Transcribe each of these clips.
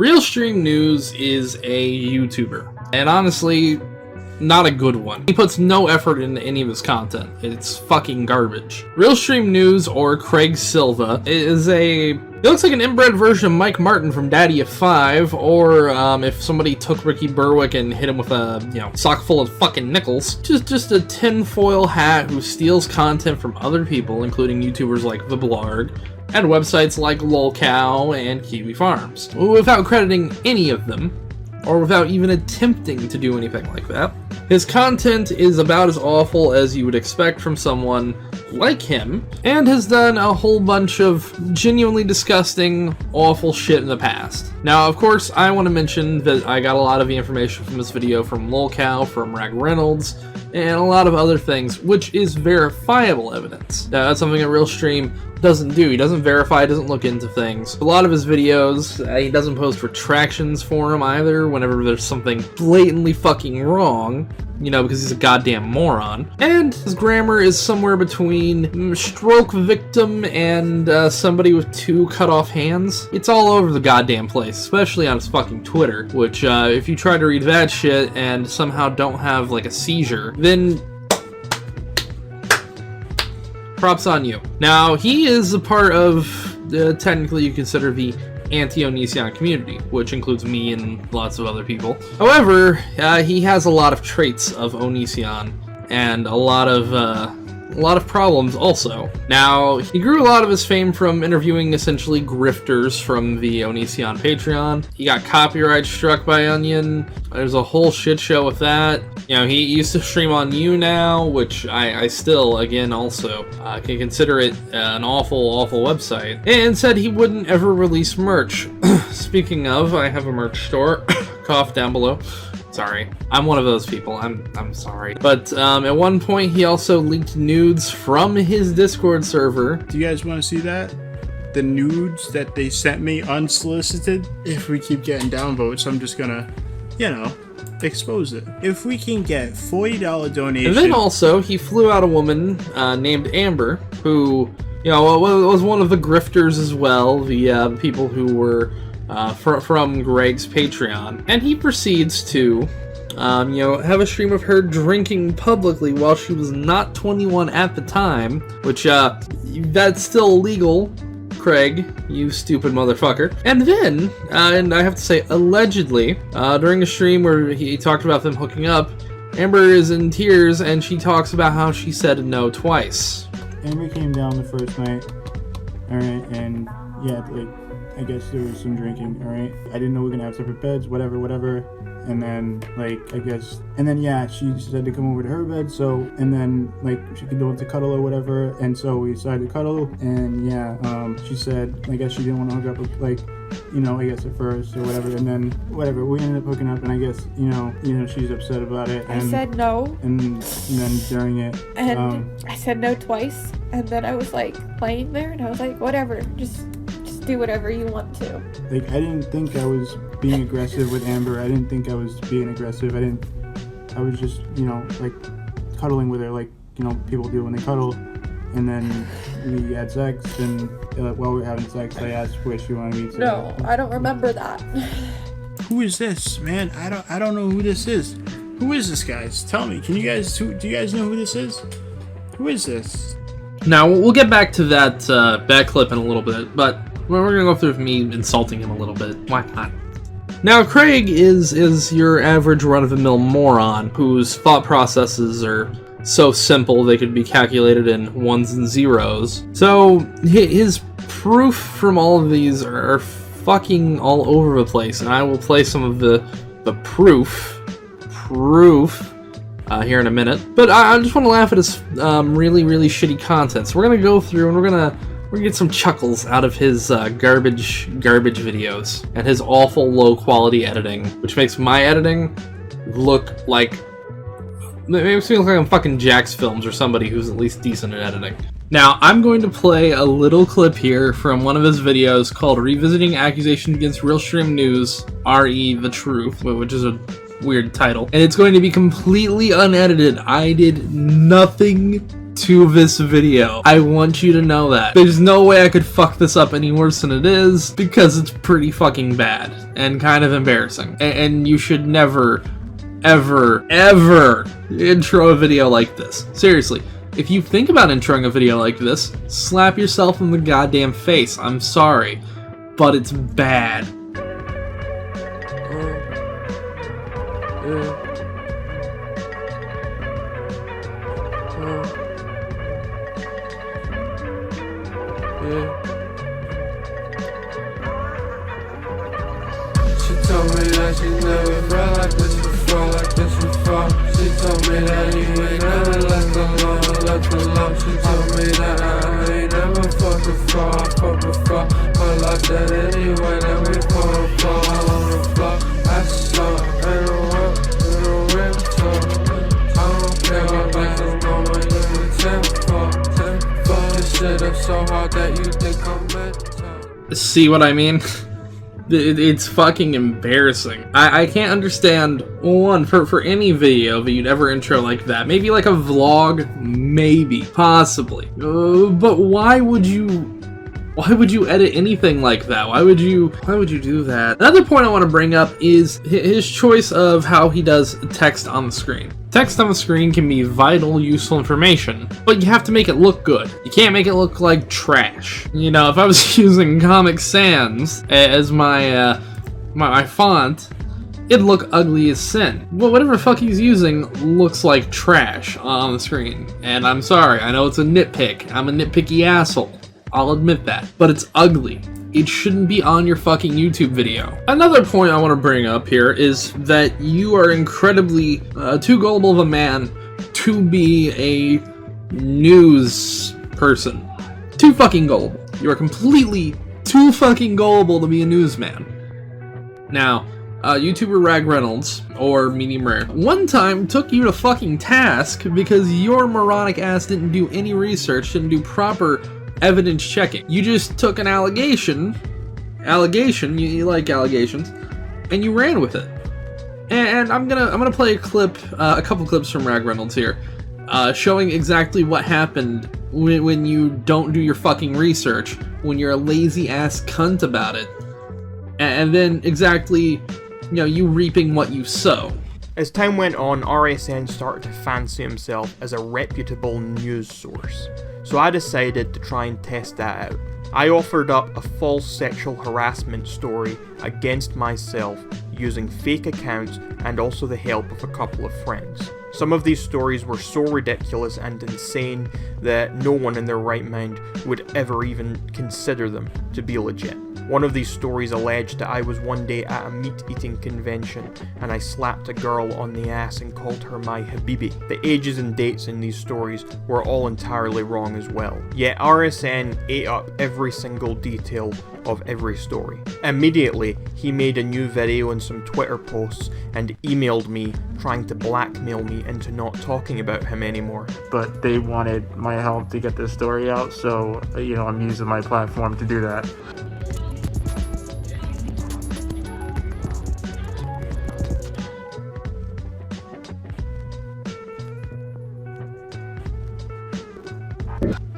RealStreamNews is a YouTuber, and honestly, not a good one. He puts no effort into any of his content. It's fucking garbage. RealStreamNews, or Craig Silva, is he looks like an inbred version of Mike Martin from Daddy of Five, or if somebody took Ricky Berwick and hit him with a, sock full of fucking nickels. Just a tinfoil hat who steals content from other people, including YouTubers like The Blarg, and websites like LolCow and Kiwi Farms, without crediting any of them, or without even attempting to do anything like that. His content is about as awful as you would expect from someone like him, and has done a whole bunch of genuinely disgusting, awful shit in the past. Now, of course, I want to mention that I got a lot of the information from this video from LolCow, from Rag Reynolds, and a lot of other things, which is verifiable evidence. Now, that's something that RealStream doesn't do. He doesn't verify, doesn't look into things. A lot of his videos, he doesn't post retractions for them either whenever there's something blatantly fucking wrong, because he's a goddamn moron. And his grammar is somewhere between stroke victim and somebody with two cut off hands. It's all over the goddamn place, especially on his fucking Twitter, which if you try to read that shit and somehow don't have like a seizure, then props on you. Now, he is a part of, technically you consider the anti-Onision community, which includes me and lots of other people. However, he has a lot of traits of Onision, and a lot of problems also. Now, he grew a lot of his fame from interviewing essentially grifters from the Onision Patreon. He got copyright struck by Onion. There's a whole shit show with that. He used to stream on YouNow, which I still, again, also can consider it an awful website, and said he wouldn't ever release merch. Speaking of, I have a merch store. Cough down below. Sorry, I'm one of those people. I'm sorry. But at one point, he also leaked nudes from his Discord server. Do you guys want to see that? The nudes that they sent me unsolicited? If we keep getting downvotes, I'm just gonna, expose it. If we can get $40 donation. And then also, he flew out a woman named Amber, who, was one of the grifters as well, the people who were from Greg's Patreon. And he proceeds to, have a stream of her drinking publicly while she was not 21 at the time, which, that's still illegal, Craig, you stupid motherfucker. And then, and I have to say, allegedly, during a stream where he talked about them hooking up, Amber is in tears and she talks about how she said no twice. Amber came down the first night, alright, and yeah, I guess there was some drinking, alright? I didn't know we were gonna have separate beds, whatever. And then, yeah, she said to come over to her bed, so, and then, she could want to cuddle or whatever, and so we decided to cuddle, and yeah, she said, I guess she didn't want to hook up with, I guess at first, or whatever, and then, whatever, we ended up hooking up, and I guess, she's upset about it, and I said no. And then during it, and I said no twice, and then I was, playing there, and I was like, whatever, just do whatever you want to. I didn't think I was being aggressive with Amber. I didn't think I was being aggressive. I was just, cuddling with her like, people do when they cuddle. And then we had sex, and while we were having sex, I asked where she wanted me to. No, I don't remember that. Who is this, man? I don't know who this is. Who is this, guys? Tell me. Do you guys know who this is? Who is this? Now, we'll get back to that clip in a little bit, but we're gonna go through with me insulting him a little bit. Why not? Now, Craig is your average run-of-the-mill moron whose thought processes are so simple they could be calculated in ones and zeros. So his proof from all of these are fucking all over the place, and I will play some of the proof here in a minute. But I just want to laugh at his really shitty content. So we're gonna go through and we're gonna get some chuckles out of his garbage videos and his awful low quality editing, which makes my editing look like, it makes me look like I'm fucking Jack's Films or somebody who's at least decent at editing. Now, I'm going to play a little clip here from one of his videos called Revisiting Accusations Against RealStreamNews, R.E. The Truth, which is a weird title. And it's going to be completely unedited. I did nothing to this video. I want you to know that. There's no way I could fuck this up any worse than it is, because it's pretty fucking bad and kind of embarrassing. And you should never, ever, ever intro a video like this. Seriously. If you think about introing a video like this, slap yourself in the goddamn face. I'm sorry, but it's bad. She told me that she never felt like this before, like this before. She told me that you ain't never left alone, left alone. She told me that I ain't never fucked before, fucked before. But like that anyway, then we fall apart on the floor. I saw in a world, in a ringtone. I don't care about like this moment, you can 10-4. This shit up so hard that you think I'm mental. See what I mean? It's fucking embarrassing. I can't understand, one, for any video that you'd ever intro like that. Maybe like a vlog, maybe, possibly. But why would you edit anything like that? Why would you do that? Another point I want to bring up is his choice of how he does text on the screen. Text on the screen can be vital, useful information, but you have to make it look good. You can't make it look like trash. You know, if I was using Comic Sans as my my font, it'd look ugly as sin. Well, whatever the fuck he's using looks like trash on the screen. And I'm sorry, I know it's a nitpick. I'm a nitpicky asshole. I'll admit that. But it's ugly. It shouldn't be on your fucking YouTube video. Another point I want to bring up here is that you are incredibly too gullible of a man to be a news person. Too fucking gullible. You are completely too fucking gullible to be a newsman. Now, YouTuber Rag Reynolds, or Medium Rare, one time took you to fucking task because your moronic ass didn't do any research, didn't do proper evidence checking. You just took an allegation, you like allegations, and you ran with it. And I'm gonna play a clip, a couple clips from Rag Reynolds here, showing exactly what happened when you don't do your fucking research, when you're a lazy ass cunt about it, and then exactly, you know, you reaping what you sow. As time went on, RSN started to fancy himself as a reputable news source, so I decided to try and test that out. I offered up a false sexual harassment story against myself using fake accounts and also the help of a couple of friends. Some of these stories were so ridiculous and insane that no one in their right mind would ever even consider them to be legit. One of these stories alleged that I was one day at a meat-eating convention and I slapped a girl on the ass and called her my habibi. The ages and dates in these stories were all entirely wrong as well. Yet RSN ate up every single detail of every story. Immediately, he made a new video and some Twitter posts and emailed me trying to blackmail me into not talking about him anymore. But they wanted my help to get this story out, so, you know, I'm using my platform to do that.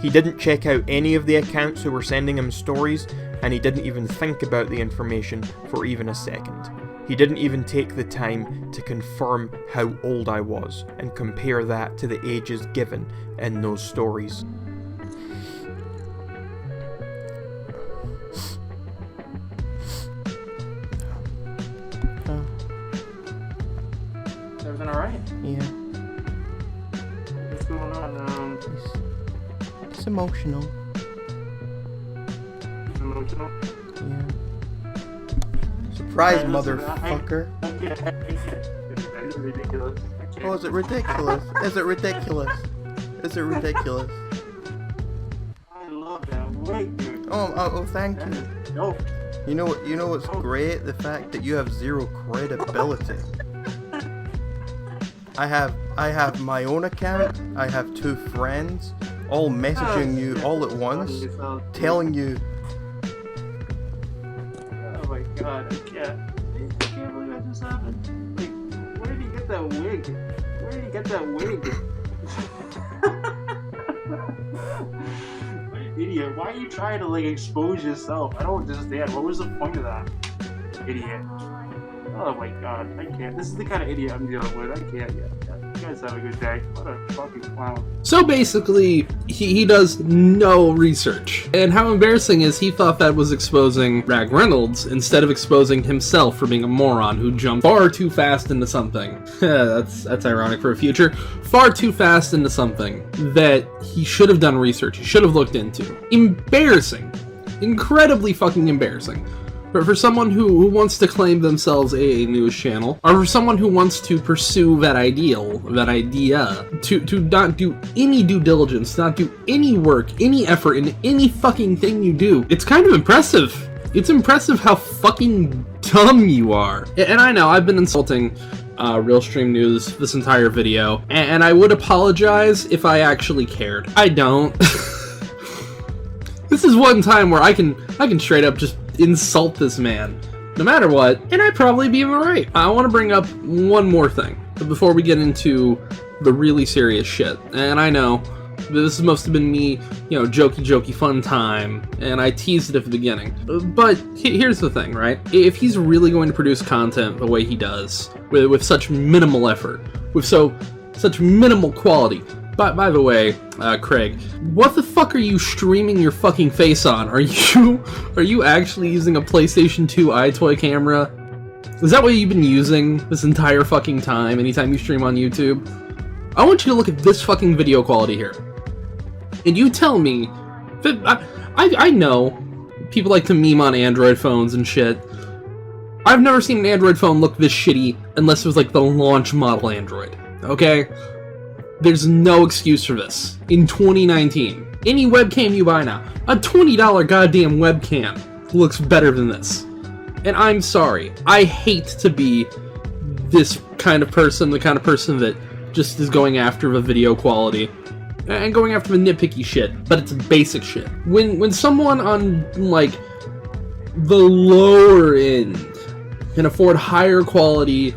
He didn't check out any of the accounts who were sending him stories, and he didn't even think about the information for even a second. He didn't even take the time to confirm how old I was and compare that to the ages given in those stories. Is everything alright? Yeah. What's going on? It's emotional. Emotional? Yeah. Surprise, motherfucker. It's ridiculous. Oh, is it ridiculous? Is it ridiculous? Is it ridiculous? I love that wig, dude. Oh, thank you. Dope. You know what's great? The fact that you have zero credibility. I have my own account. I have 2 friends, all messaging you all at once, telling you. Oh my god, I can't believe that just happened. Like, where did he get that wig? Where did he get that wig? idiot. Why are you trying to like expose yourself? I don't understand. What was the point of that? Idiot. Oh my god, I can't. This is the kind of idiot I'm dealing with. I can't. Yeah. You guys have a good day. What a fucking clown. So basically, he does no research. And how embarrassing is he thought that was exposing Rag Reynolds instead of exposing himself for being a moron who jumped far too fast into something. That's ironic for a future. Far too fast into something that he should have done research. He should have looked into. Embarrassing. Incredibly fucking embarrassing. For someone who wants to claim themselves a news channel, or for someone who wants to pursue that idea, to not do any due diligence, not do any work, any effort in any fucking thing you do, it's kind of impressive. It's impressive how fucking dumb you are. And I know, I've been insulting RealStreamNews this entire video, and I would apologize if I actually cared. I don't. This is one time where I can straight up just insult this man, no matter what, and I'd probably be in the right. I want to bring up one more thing before we get into the really serious shit. And I know this must have been me, you know, jokey fun time, and I teased it at the beginning. But here's the thing, right? If he's really going to produce content the way he does, with such minimal effort, with such minimal quality. By the way, Craig, what the fuck are you streaming your fucking face on? Are you actually using a PlayStation 2 iToy camera? Is that what you've been using this entire fucking time, anytime you stream on YouTube? I want you to look at this fucking video quality here. And you tell me, that I know people like to meme on Android phones and shit. I've never seen an Android phone look this shitty unless it was like the launch model Android, okay? There's no excuse for this. In 2019, any webcam you buy now, a $20 goddamn webcam looks better than this. And I'm sorry, I hate to be this kind of person, the kind of person that just is going after the video quality and going after the nitpicky shit, but it's basic shit. When someone on, like, the lower end can afford higher quality,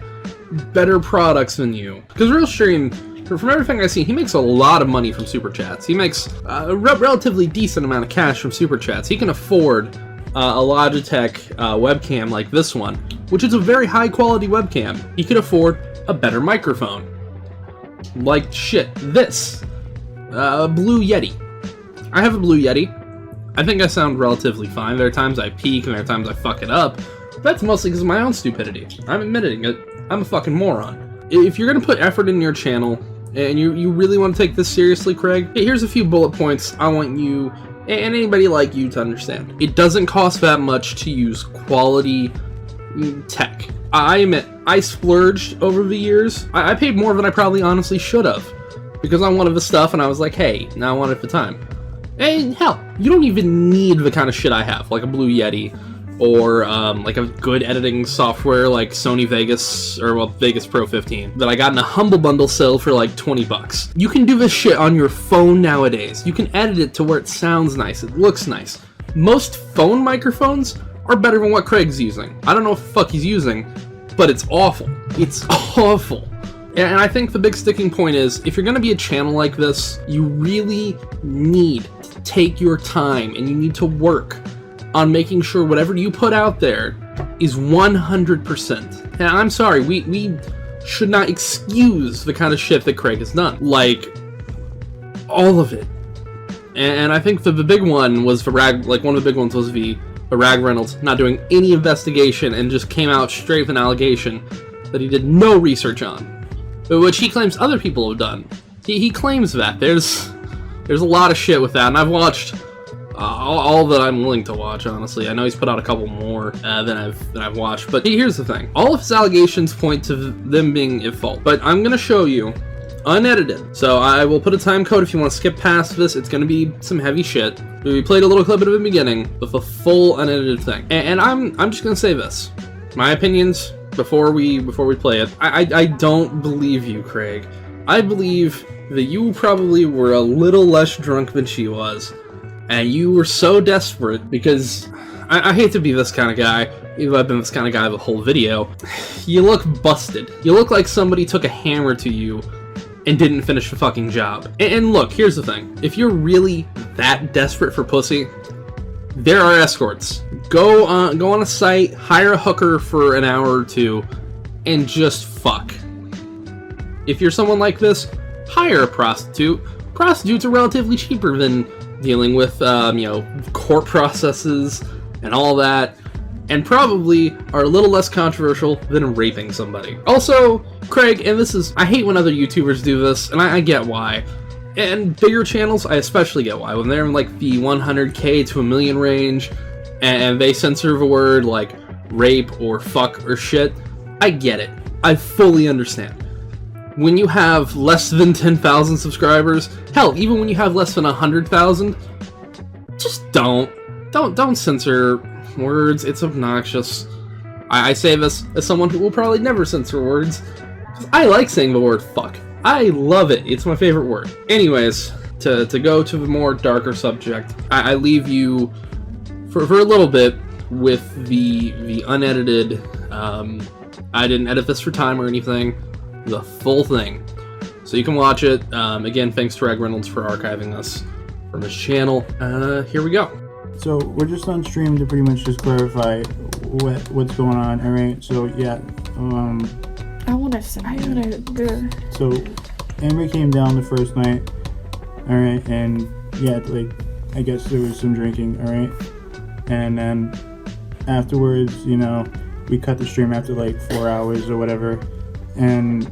better products than you, because RealStream, from everything I see, he makes a lot of money from Super Chats. He makes a relatively decent amount of cash from Super Chats. He can afford a Logitech webcam like this one, which is a very high quality webcam. He could afford a better microphone. Like shit, this. A Blue Yeti. I have a Blue Yeti. I think I sound relatively fine. There are times I peak and there are times I fuck it up. That's mostly because of my own stupidity. I'm admitting it. I'm a fucking moron. If you're gonna put effort in your channel, and you really want to take this seriously, Craig, here's a few bullet points I want you and anybody like you to understand. It doesn't cost that much to use quality tech. I admit, I splurged over the years. I paid more than I probably honestly should have, because I wanted the stuff and I was like, hey, now I want it for time. And hell, you don't even need the kind of shit I have, like a Blue Yeti, or like a good editing software like Sony Vegas, or well, Vegas Pro 15, that I got in a Humble Bundle sale for like 20 bucks. You can do this shit on your phone nowadays. You can edit it to where it sounds nice, it looks nice. Most phone microphones are better than what Craig's using. I don't know what the fuck he's using, but it's awful. It's awful. And I think the big sticking point is, if you're gonna be a channel like this, you really need to take your time and you need to work on making sure whatever you put out there is 100%. And I'm sorry, we should not excuse the kind of shit that Craig has done. Like, all of it. And I think the big one was the Rag, like one of the big ones was the Rag Reynolds not doing any investigation and just came out straight with an allegation that he did no research on, which he claims other people have done. He claims that. There's a lot of shit with that, and I've watched all that I'm willing to watch, honestly. I know he's put out a couple more than I've watched, but here's the thing. All of his allegations point to them being at fault, but I'm gonna show you unedited. So I will put a time code if you want to skip past this. It's gonna be some heavy shit. We played a little clip at the beginning with a full unedited thing, and I'm just gonna say this. My opinions before we play it. I don't believe you, Craig. I believe that you probably were a little less drunk than she was, and you were so desperate because I hate to be this kind of guy, even though I've been this kind of guy the whole video. You look busted. You look like somebody took a hammer to you and didn't finish the fucking job. And look, here's the thing. If you're really that desperate for pussy, there are escorts. Go on a site, hire a hooker for an hour or two, and just fuck. If you're someone like this, hire a prostitute. Prostitutes are relatively cheaper than dealing with, court processes and all that, and probably are a little less controversial than raping somebody. Also, Craig, and I hate when other YouTubers do this, and I get why. And bigger channels, I especially get why. When they're in like the 100k to a million range, and they censor a word like rape or fuck or shit, I get it. I fully understand. When you have less than 10,000 subscribers, hell, even when you have less than 100,000, just don't censor words. It's obnoxious. I say this as someone who will probably never censor words. I like saying the word fuck. I love it. It's my favorite word. Anyways, to go to the more darker subject, I leave you for a little bit with the unedited, I didn't edit this for time or anything, the full thing. So you can watch it. Again, thanks to Rag Reynolds for archiving this from his channel. Here we go. So we're just on stream to pretty much just clarify what's going on. All right. So yeah. I wanna go. So Amber came down the first night. All right, and yeah, like I guess there was some drinking. All right, and then afterwards, we cut the stream after like 4 hours or whatever, and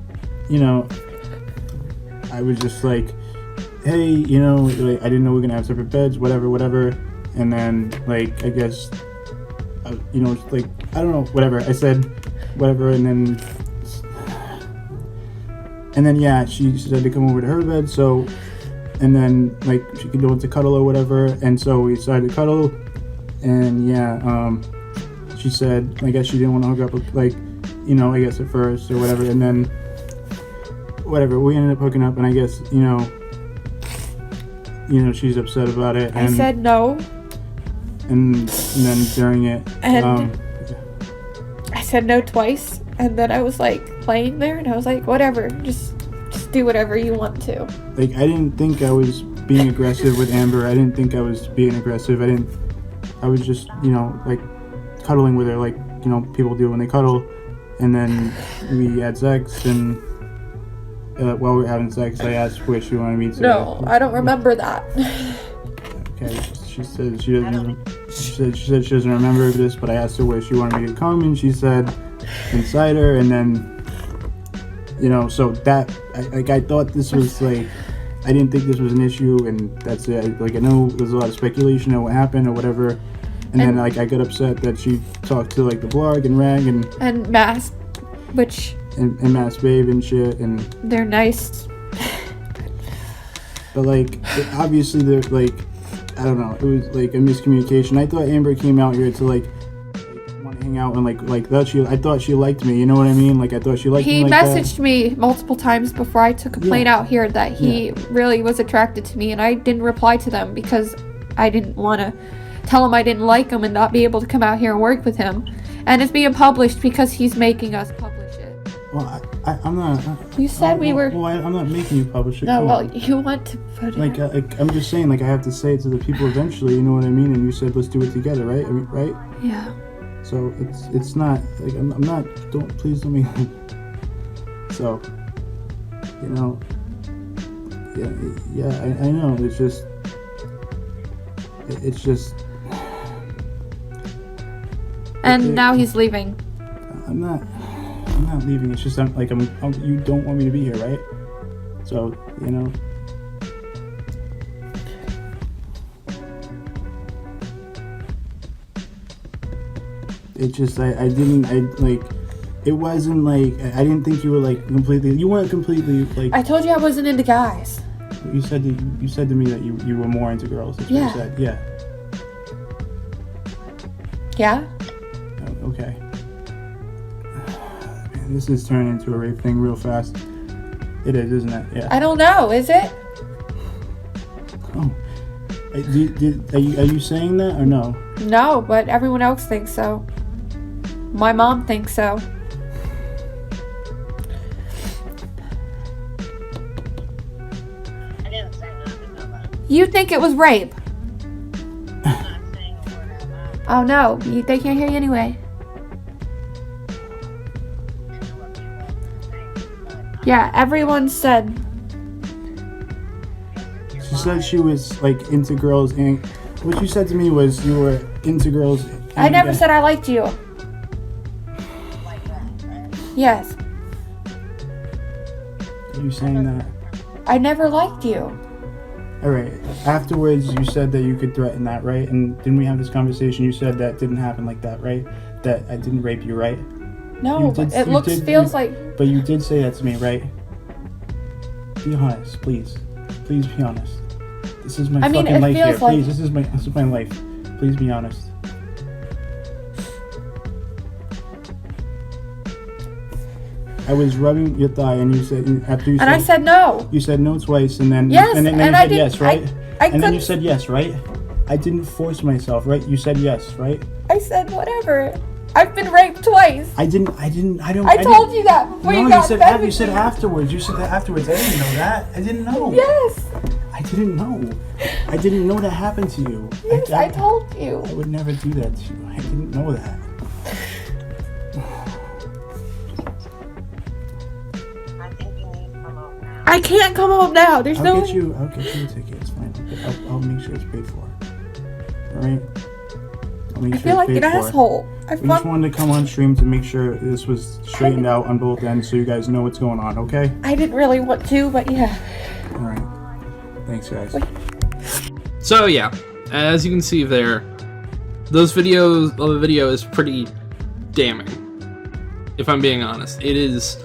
I was just like, hey, like I didn't know we were gonna have separate beds, whatever, and then like I guess, like I don't know, whatever. I said whatever, and then yeah, she said to come over to her bed. So, and then like she could go into cuddle or whatever, and so we decided to cuddle, and yeah, she said I guess she didn't want to hook up with, like, I guess at first or whatever, and then whatever, we ended up hooking up, and I guess she's upset about it. And I said no. And then during it, and I said no twice, and then I was like playing there, and I was like, whatever, just do whatever you want to. Like I didn't think I was being aggressive with Amber. I didn't think I was being aggressive. I was just like cuddling with her, like people do when they cuddle, and then we had sex, and while we were having sex, I asked where she wanted me to. No, I don't remember that. Okay, she said she doesn't. She said she doesn't remember this, but I asked her where she wanted me to come, and she said inside her, and then so that I thought this was like, I didn't think this was an issue, and that's it. Like I know there's a lot of speculation of what happened or whatever, and then like I got upset that she talked to like the blog and Rag and Mass, which and Mass Babe and shit, and they're nice. But like obviously they're like, I don't know, it was like a miscommunication. I thought Amber came out here to like want to hang out and like that I thought she liked me, you know what I mean? Like I thought she liked me. He like messaged me multiple times before I took a plane out here that he really was attracted to me, and I didn't reply to them because I didn't want to tell him I didn't like him and not be able to come out here and work with him. And it's being published because he's making us publish it. Well, I'm not. You said we were. Well, I'm not making you publish it. No, well, you want to put it. Like, I'm just saying, like, I have to say it to the people eventually. You know what I mean? And you said let's do it together, right? I mean, right? Yeah. So it's not like I'm not. Please don't make. So, yeah. I know. It's just. And now he's leaving. I'm not leaving. It's just you don't want me to be here, right? So, it just it wasn't like I didn't think you were like completely. You weren't completely like. I told you I wasn't into guys. You said to me that you were more into girls. That's what you said. Yeah. Yeah. Oh, okay. Man, this is turning into a rape thing real fast. It is, isn't it? Yeah. I don't know. Is it? Oh. Are you saying that or no? No, but everyone else thinks so. My mom thinks so. You think it was rape? Oh no, they can't hear you anyway. Yeah, everyone said. She said she was like into girls, and what you said to me was you were into girls. I never said I liked you. Yes. Are you saying that? I never liked you. Alright, afterwards you said that you could threaten that, right? And didn't we have this conversation? You said that didn't happen like that, right? That I didn't rape you, right? No, but it feels like... But you did say that to me, right? Be honest, please. Please be honest. This is my fucking life here. Like... Please, this is my life. Please be honest. I was rubbing your thigh, and you said after you said, and I said no. You said no twice, and then yes, and then and you I said did, yes, right? And then you said yes, right? I didn't force myself, right? You said yes, right? I said whatever. I've been raped twice. I don't. I told you that before you got fed. You said afterwards. You said that afterwards. I didn't know that. I didn't know. Yes. I didn't know. I didn't know that happened to you. Yes, I told you. I would never do that to you. I didn't know that. I can't come home now. There's no. I'll get you a ticket. It's fine. I'll make sure it's paid for. All right. I feel like an asshole. I just wanted to come on stream to make sure this was straightened out on both ends, so you guys know what's going on. Okay. I didn't really want to, but yeah. All right. Thanks, guys. So yeah, as you can see there, the video is pretty damning. If I'm being honest, it is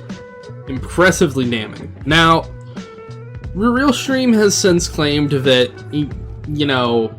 impressively damning. Now, RealStream has since claimed that, you know,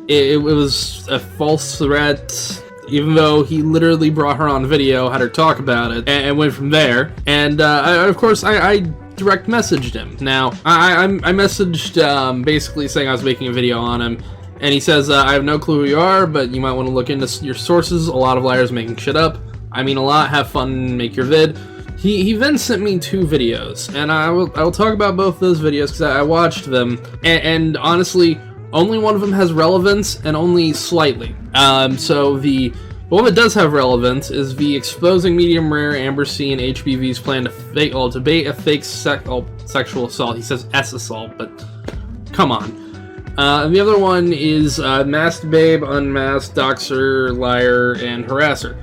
it was a false threat, even though he literally brought her on video, had her talk about it, and went from there. And of course, I direct messaged him. Now, I messaged basically saying I was making a video on him, and he says, I have no clue who you are, but you might want to look into your sources. A lot of liars making shit up. I mean a lot, have fun, make your vid. He then sent me 2 videos, and I will talk about both those videos because I watched them, and honestly, only one of them has relevance, and only slightly. So the one that does have relevance is the exposing medium rare Amber C and HBV's plan to debate a fake sexual assault. He says S assault, but come on. And the other one is masked babe, unmasked, doxer, liar, and harasser.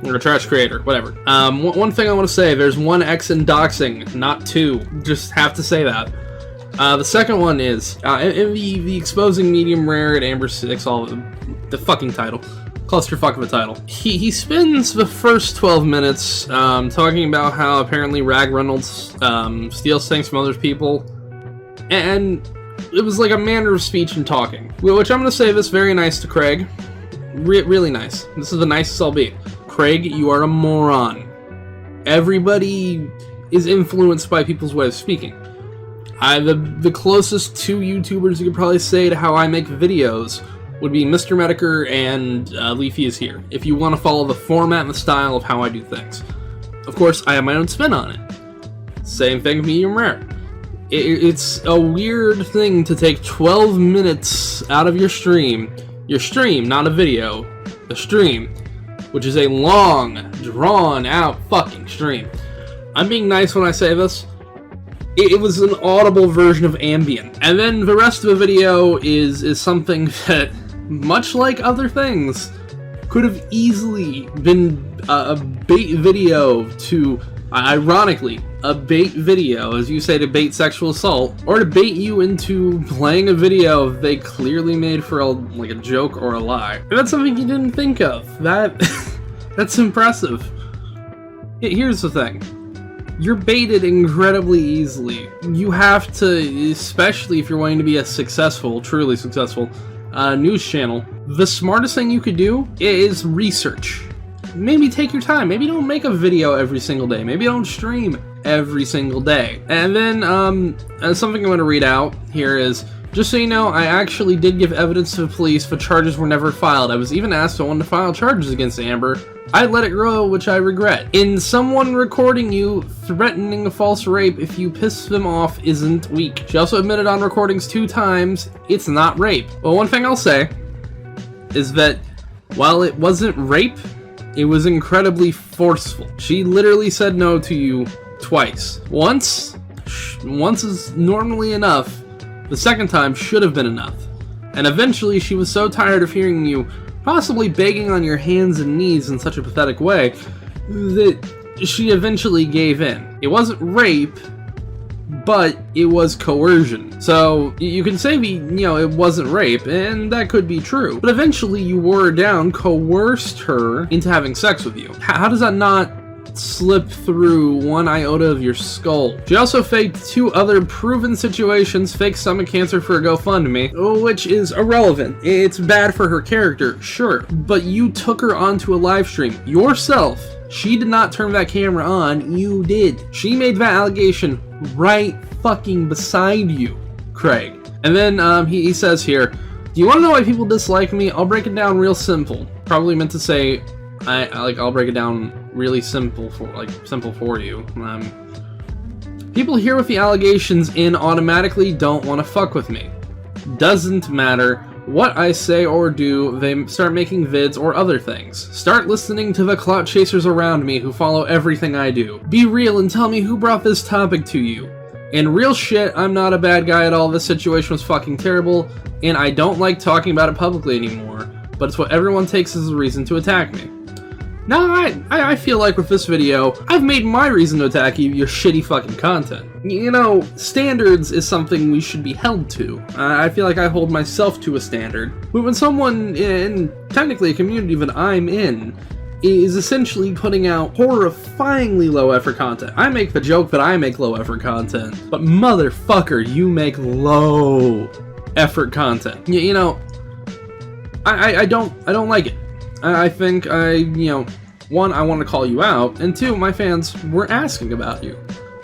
Or a trash creator, whatever. One thing I want to say, there's 1 X in doxing, not 2. Just have to say that. The second one is, in the exposing medium rare at Amber 6, all the fucking title. Clusterfuck of a title. He spends the first 12 minutes talking about how apparently Rag Reynolds steals things from other people. And it was like a manner of speech and talking. Which I'm going to say this very nice to Craig. Really nice. This is the nicest I'll be. Craig, you are a moron. Everybody is influenced by people's way of speaking. The closest 2 YouTubers you could probably say to how I make videos would be Mr. Mediker and Leafy is Here, if you want to follow the format and the style of how I do things. Of course, I have my own spin on it. Same thing with medium rare. It's a weird thing to take 12 minutes out of your stream, not a video, the stream, which is a long, drawn-out fucking stream. I'm being nice when I say this. It was an audible version of Ambien. And then the rest of the video is something that, much like other things, could have easily been a bait video to, ironically, a bait video, as you say, to bait sexual assault, or to bait you into playing a video they clearly made for like a joke or a lie. And that's something you didn't think of. That's impressive. Here's the thing. You're baited incredibly easily. You have to, especially if you're wanting to be a successful, truly successful, news channel, the smartest thing you could do is research. Maybe take your time. Maybe don't make a video every single day. Maybe don't stream every single day. And then, something I'm going to read out here is, Just so you know, I actually did give evidence to the police, but charges were never filed. I was even asked if I wanted to file charges against Amber. I let it grow, which I regret. In someone recording you threatening a false rape if you piss them off isn't weak. She also admitted on recordings 2 times it's not rape. Well, one thing I'll say is that while it wasn't rape, it was incredibly forceful. She literally said no to you twice. Once is normally enough. The second time should have been enough. And eventually she was so tired of hearing you possibly begging on your hands and knees in such a pathetic way that she eventually gave in. It wasn't rape, but it was coercion. So you can say it wasn't rape, and that could be true. But eventually you wore her down, coerced her into having sex with you. How does that not slip through one iota of your skull? She also faked 2 other proven situations, fake stomach cancer for a GoFundMe, which is irrelevant. It's bad for her character, sure, but you took her onto a live stream yourself. She did not turn that camera on, you did. She made that allegation right fucking beside you, Craig. And then he says here, do you want to know why people dislike me? I'll break it down real simple. Probably meant to say, I'll break it down really simple for you. People hear with the allegations in automatically don't want to fuck with me. Doesn't matter what I say or do, they start making vids or other things. Start listening to the clout chasers around me who follow everything I do. Be real and tell me who brought this topic to you. And real shit, I'm not a bad guy at all. This situation was fucking terrible, and I don't like talking about it publicly anymore, but it's what everyone takes as a reason to attack me. Now, I feel like with this video, I've made my reason to attack you, your shitty fucking content. You know, standards is something we should be held to. I feel like I hold myself to a standard. But when someone in, technically a community that I'm in, is essentially putting out horrifyingly low effort content. I make the joke that I make low effort content, but motherfucker, you make low effort content. You know, I don't like it. I think one, I want to call you out, and 2, my fans were asking about you.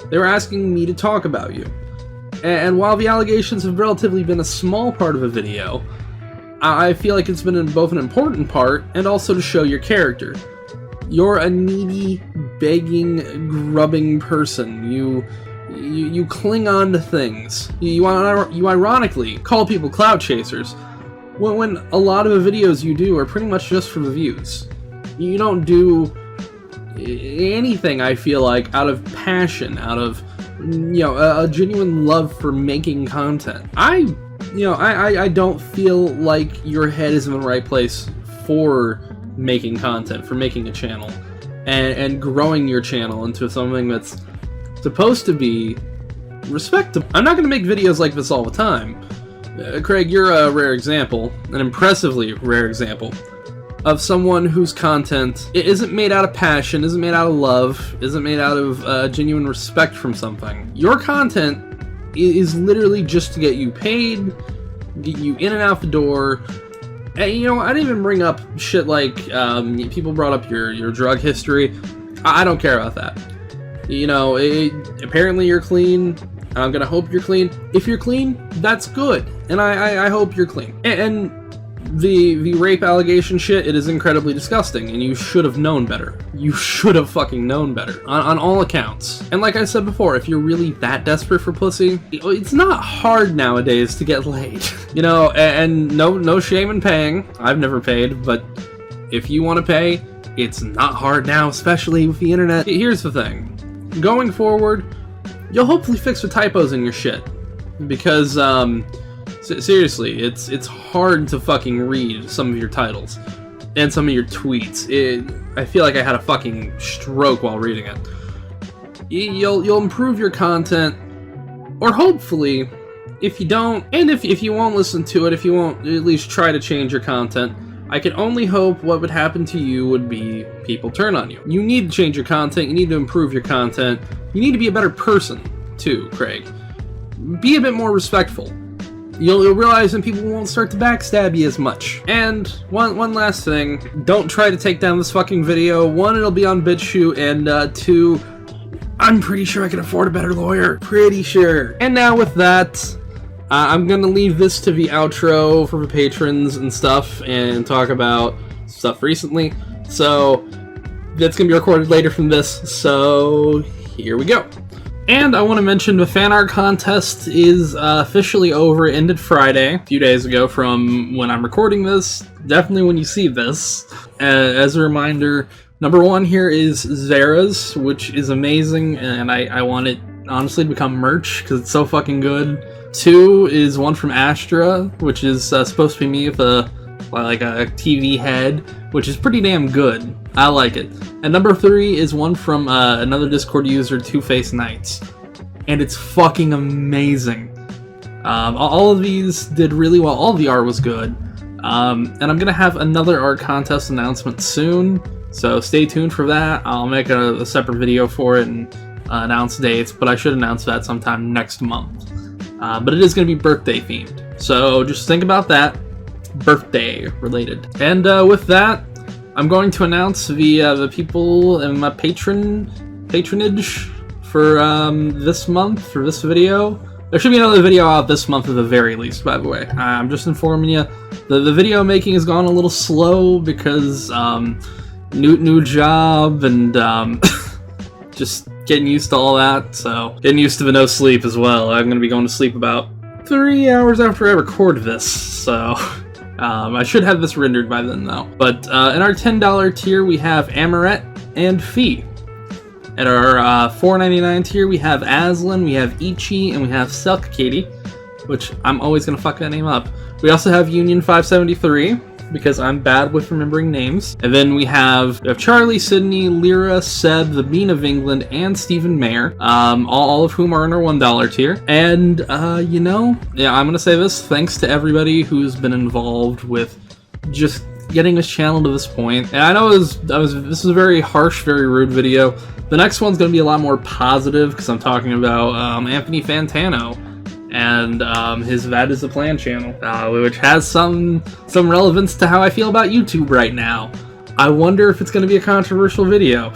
They were asking me to talk about you. And while the allegations have relatively been a small part of a video, I feel like it's been both an important part and also to show your character. You're a needy, begging, grubbing person. You cling on to things. You ironically call people clout chasers, when a lot of the videos you do are pretty much just for the views. You don't do anything, I feel like, out of passion, out of, a genuine love for making content. I don't feel like your head is in the right place for making content, for making a channel, and growing your channel into something that's supposed to be respectable. I'm not going to make videos like this all the time. Craig, you're a rare example, an impressively rare example, of someone whose content isn't made out of passion, isn't made out of love, isn't made out of genuine respect from something. Your content is literally just to get you paid, get you in and out the door. And, I didn't even bring up shit like, people brought up your drug history. I don't care about that. Apparently you're clean. I'm gonna hope you're clean. If you're clean, that's good, and I hope you're clean. And the rape allegation shit, it is incredibly disgusting, and you should have known better. You should have fucking known better, on all accounts. And like I said before, if you're really that desperate for pussy, it's not hard nowadays to get laid. And no shame in paying. I've never paid, but if you want to pay, it's not hard now, especially with the internet. Here's the thing. Going forward, you'll hopefully fix the typos in your shit, because seriously, it's hard to fucking read some of your titles and some of your tweets. I feel like I had a fucking stroke while reading it. You'll improve your content, or hopefully, if you don't, and if you won't listen to it, if you won't at least try to change your content, I can only hope what would happen to you would be people turn on you. You need to change your content, you need to improve your content, you need to be a better person, too, Craig. Be a bit more respectful. You'll realize then people won't start to backstab you as much. And one last thing, don't try to take down this fucking video. 1, it'll be on BitChute, and 2, I'm pretty sure I can afford a better lawyer. Pretty sure. And now with that, I'm gonna leave this to the outro for the patrons and stuff, and talk about stuff recently. So that's gonna be recorded later from this. So here we go. And I want to mention the fan art contest is officially over. It ended Friday, a few days ago from when I'm recording this. Definitely when you see this. As a reminder, number 1 here is Zara's, which is amazing, and I want it honestly to become merch because it's so fucking good. 2 is one from Astra, which is supposed to be me with a TV head, which is pretty damn good. I like it. And number 3 is one from another Discord user, Two-Face Knights, and it's fucking amazing. All of these did really well. All of the art was good. And I'm gonna have another art contest announcement soon, so stay tuned for that. I'll make a separate video for it and announce dates, but I should announce that sometime next month. But it is gonna be birthday themed, so just think about that. Birthday related. And with that, I'm going to announce the people in my patronage for this month, for this video. There should be another video out this month at the very least, by the way. I'm just informing you. The video making has gone a little slow because new job and just getting used to all that. So getting used to the no sleep as well. I'm going to be going to sleep about 3 hours after I record this, so I should have this rendered by then, though. But in our $10 tier, we have Amaret and Fee. At our $4.99 tier, we have Aslan, we have Ichi, and we have Silk Katie, which I'm always going to fuck that name up. We also have Union 573, because I'm bad with remembering names. And then we have Charlie, Sydney, Lyra, Seb, the Bean of England, and Stephen Mayer, all of whom are in our $1 tier. And, you know, yeah, I'm gonna say this, thanks to everybody who's been involved with just getting this channel to this point. And I know this is a very harsh, very rude video. The next one's gonna be a lot more positive, because I'm talking about Anthony Fantano and his That Is the Plan channel, which has some relevance to how I feel about YouTube right now. I wonder if it's going to be a controversial video.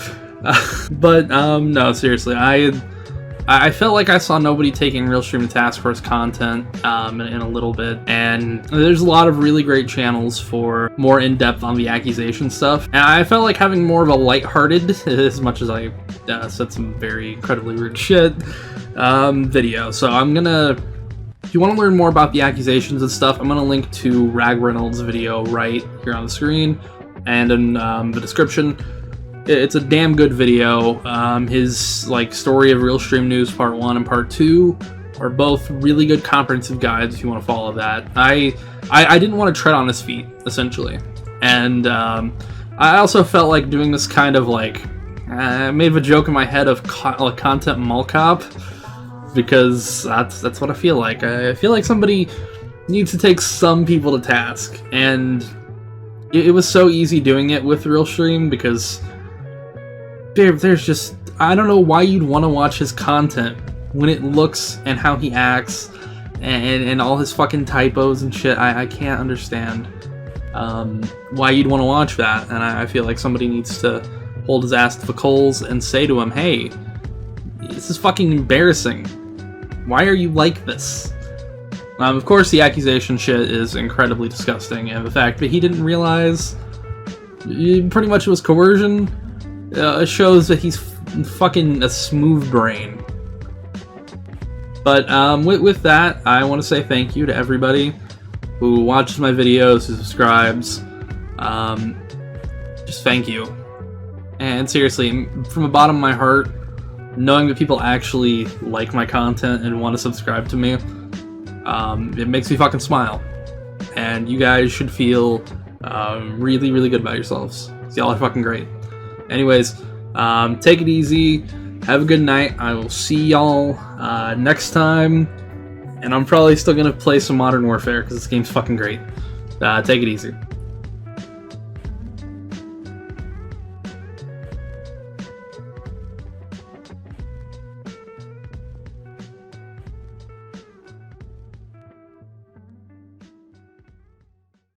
But no, seriously, I felt like I saw nobody taking RealStream Task Force content in a little bit, and there's a lot of really great channels for more in-depth on the accusation stuff, and I felt like having more of a lighthearted, as much as I said some very incredibly rude shit, video. So I'm gonna, if you want to learn more about the accusations and stuff, I'm gonna link to Rag Reynolds' video right here on the screen and in the description. It's a damn good video. His story of RealStreamNews Part 1 and Part 2 are both really good comprehensive guides if you want to follow that. I didn't want to tread on his feet, essentially. And I also felt like doing this kind of I made a joke in my head of content mall cop, because that's what I feel like. I feel like somebody needs to take some people to task, and it was so easy doing it with RealStream, because there's just, I don't know why you'd want to watch his content when it looks and how he acts and all his fucking typos and shit. I can't understand why you'd want to watch that, and I feel like somebody needs to hold his ass to the coals and say to him, hey, this is fucking embarrassing. Why are you like this? Of course, the accusation shit is incredibly disgusting, and the fact that he didn't realize pretty much it was coercion shows that he's fucking a smooth brain. But with that, I want to say thank you to everybody who watches my videos, who subscribes. Just thank you. And seriously, from the bottom of my heart, knowing that people actually like my content and want to subscribe to me, it makes me fucking smile. And you guys should feel really, really good about yourselves. Y'all are fucking great. Anyways, take it easy. Have a good night. I will see y'all next time. And I'm probably still going to play some Modern Warfare because this game's fucking great. Take it easy.